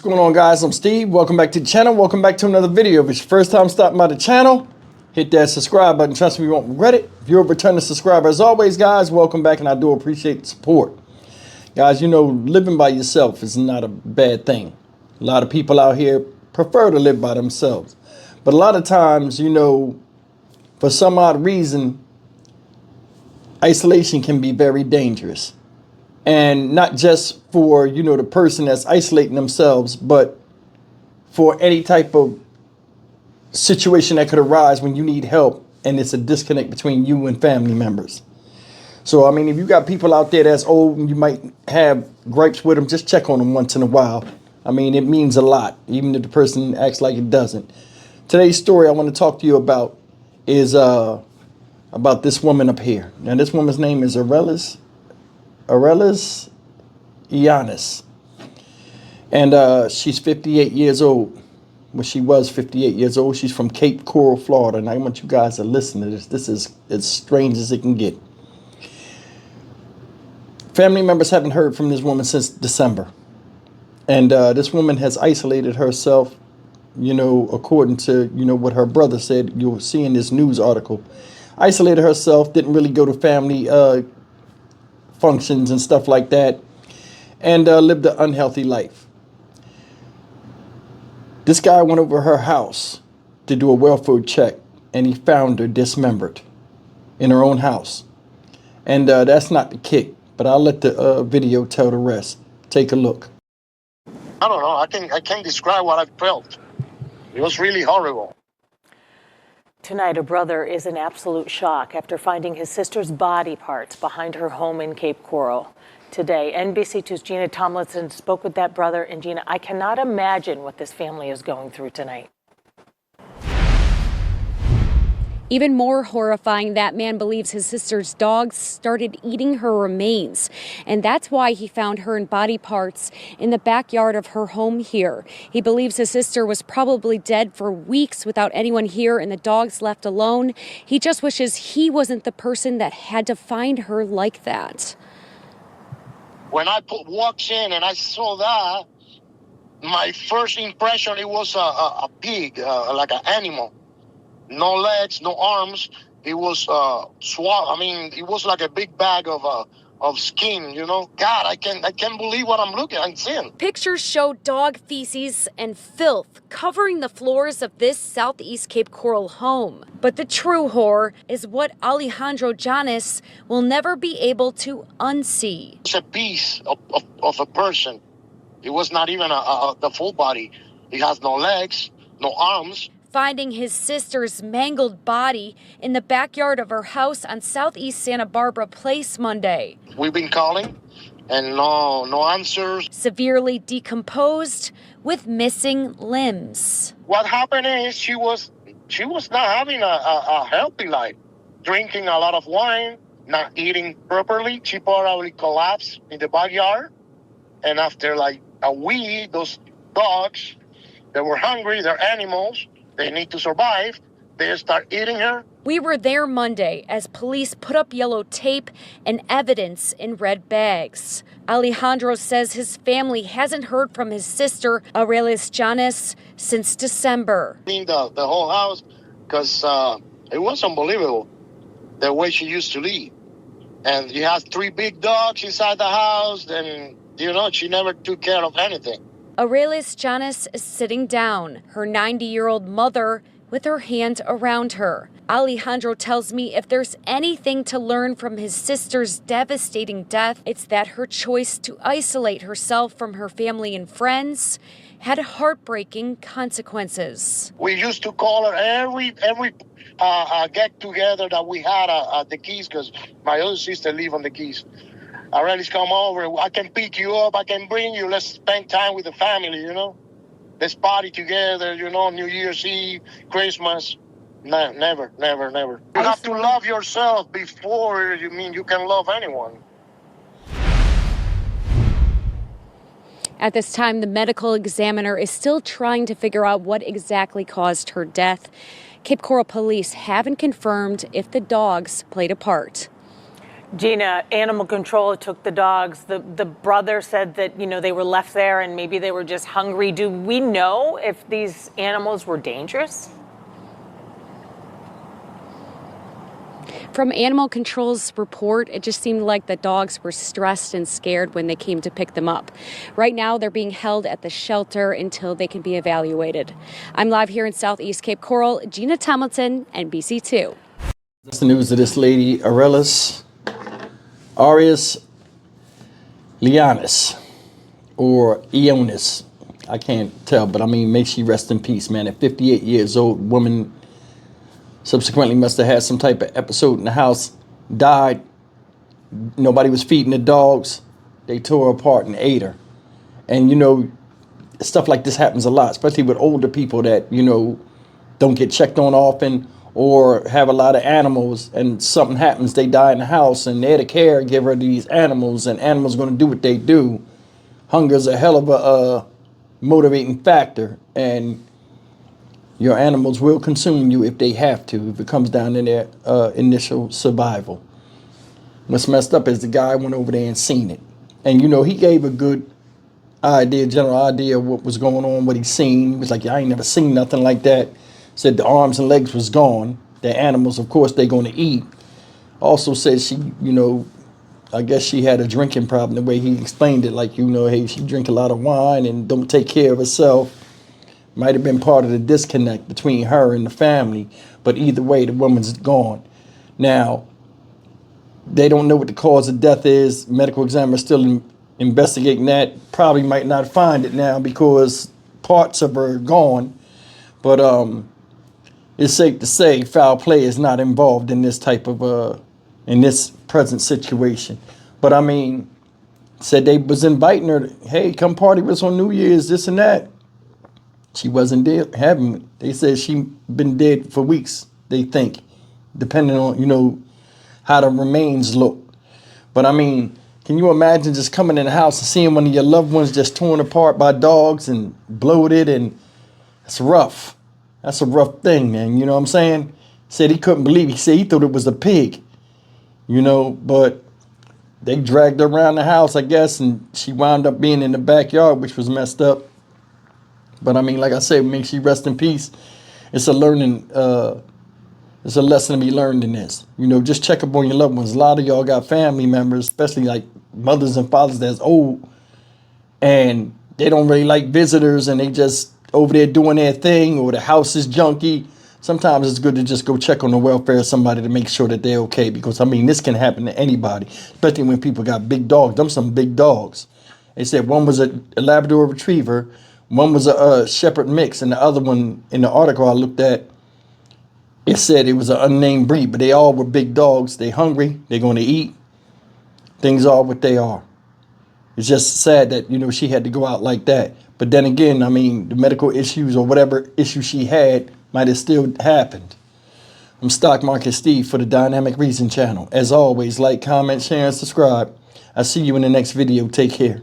going on, guys? I'm Steve. Welcome back to the channel. Welcome back to another video. If it's your first time stopping by the channel, hit that subscribe button. Trust me, you won't regret it. If you're a returning subscriber, as always, guys, welcome back, and I do appreciate the support. Guys, you know, living by yourself is not a bad thing. A lot of people out here prefer to live by themselves. But a lot of times, you know, for some odd reason, isolation can be very dangerous. And not just for, you know, the person that's isolating themselves, but for any type of situation that could arise when you need help and it's a disconnect between you and family members. So, I mean, if you got people out there that's old and you might have gripes with them, just check on them once in a while. I mean, it means a lot, even if the person acts like it doesn't. Today's story I want to talk to you about is about this woman up here. Now, this woman's name is Arelis Yanis, and she's 58 years old. Well, she was 58 years old. She's from Cape Coral, Florida, and I want you guys to listen to this. This is as strange as it can get. Family members haven't heard from this woman since December, and this woman has isolated herself, you know, according to, you know, what her brother said. You'll see in this news article. Isolated herself, didn't really go to family functions and stuff like that, and lived an unhealthy life. This guy went over her house to do a welfare check, and he found her dismembered in her own house. And that's not the kick, but I'll let the video tell the rest. Take a look. I don't know. I can't describe what I felt. It was really horrible. Tonight, a brother is in absolute shock after finding his sister's body parts behind her home in Cape Coral. Today, NBC2's Gina Tomlinson spoke with that brother. And Gina, I cannot imagine what this family is going through tonight. Even more horrifying, that man believes his sister's dogs started eating her remains. And that's why he found her in body parts in the backyard of her home here. He believes his sister was probably dead for weeks without anyone here and the dogs left alone. He just wishes he wasn't the person that had to find her like that. When I walked in and I saw that, my first impression, it was a pig, like an animal. No legs, no arms. It was I mean, it was like a big bag of skin, you know. God, I can't believe what I'm seeing. Pictures show dog feces and filth covering the floors of this Southeast Cape Coral home. But the true horror is what Alejandro Janis will never be able to unsee. It's a piece of a person. It was not even the full body. It has no legs, no arms. Finding his sister's mangled body in the backyard of her house on Southeast Santa Barbara Place Monday. We've been calling and no answers. Severely decomposed with missing limbs. What happened is she was not having a healthy life, drinking a lot of wine, not eating properly. She probably collapsed in the backyard. And after like a week, those dogs, they were hungry, they're animals. They need to survive. They start eating her. We were there Monday as police put up yellow tape and evidence in red bags. Alejandro says his family hasn't heard from his sister, Arelis Yanis, since December. The whole house, because it was unbelievable the way she used to live. And you have 3 big dogs inside the house, and, you know, she never took care of anything. Arelis Yanis is sitting down, her 90-year-old mother with her hand around her. Alejandro tells me if there's anything to learn from his sister's devastating death, it's that her choice to isolate herself from her family and friends had heartbreaking consequences. We used to call her every get-together that we had at the Keys, because my other sister lived on the Keys. Arelis, come over. I can pick you up. I can bring you. Let's spend time with the family, you know. Let's party together, you know, New Year's Eve, Christmas. No, never. You have to love yourself before you can love anyone. At this time, the medical examiner is still trying to figure out what exactly caused her death. Cape Coral police haven't confirmed if the dogs played a part. Gina, animal control took the dogs. The brother said that, they were left there and maybe they were just hungry. Do we know if these animals were dangerous? From animal control's report, it just seemed like the dogs were stressed and scared when they came to pick them up. Right now, they're being held at the shelter until they can be evaluated. I'm live here in Southeast Cape Coral. Gina Tomlinson, NBC2. That's the news of this lady, Arias Leonis, or Ionis. I can't tell, but I mean, may she rest in peace, man. At 58 years old, woman subsequently must have had some type of episode in the house, died. Nobody was feeding the dogs. They tore her apart and ate her. And, stuff like this happens a lot, especially with older people that, don't get checked on often or have a lot of animals, and something happens, they die in the house, and they're the caregiver of these animals, and animals are going to do what they do. Hunger is a hell of a motivating factor, and your animals will consume you if they have to, if it comes down to their initial survival. What's messed up is the guy went over there and seen it. And, he gave a good general idea of what was going on, what he seen. He was like, I ain't never seen nothing like that. Said the arms and legs was gone. The animals, of course, they're going to eat. Also said she, I guess she had a drinking problem, the way he explained it. Like, hey, she drink a lot of wine and don't take care of herself. Might have been part of the disconnect between her and the family. But either way, the woman's gone. Now, they don't know what the cause of death is. Medical examiner's still investigating that. Probably might not find it now because parts of her are gone. But it's safe to say foul play is not involved in this type of, in this present situation. But I mean, said they was inviting her, hey, come party with us on New Year's, this and that. She wasn't dead, having it. They said she been dead for weeks, they think, depending on, how the remains look. But I mean, can you imagine just coming in the house and seeing one of your loved ones just torn apart by dogs and bloated, and it's rough. That's a rough thing, man. You know what I'm saying? Said he couldn't believe it. He said he thought it was a pig, but they dragged her around the house, I guess, and she wound up being in the backyard, which was messed up. But I mean, like I said, make she rest in peace. It's a learning, it's a lesson to be learned in this. Just check up on your loved ones. A lot of y'all got family members, especially like mothers and fathers that's old, and they don't really like visitors, and they just over there doing their thing, or the house is junky. Sometimes it's good to just go check on the welfare of somebody to make sure that they're okay, because I mean, this can happen to anybody, especially when people got big dogs. Them some big dogs. They said one was a Labrador Retriever, one was a Shepherd mix, and the other one, in the article I looked at, it said it was an unnamed breed, but they all were big dogs. They hungry, they're going to eat. Things are what they are. It's just sad that, she had to go out like that. But then again, I mean, the medical issues or whatever issue she had might have still happened. I'm Stock Market Steve for the Dynamic Reason channel. As always, like, comment, share, and subscribe. I'll see you in the next video. Take care.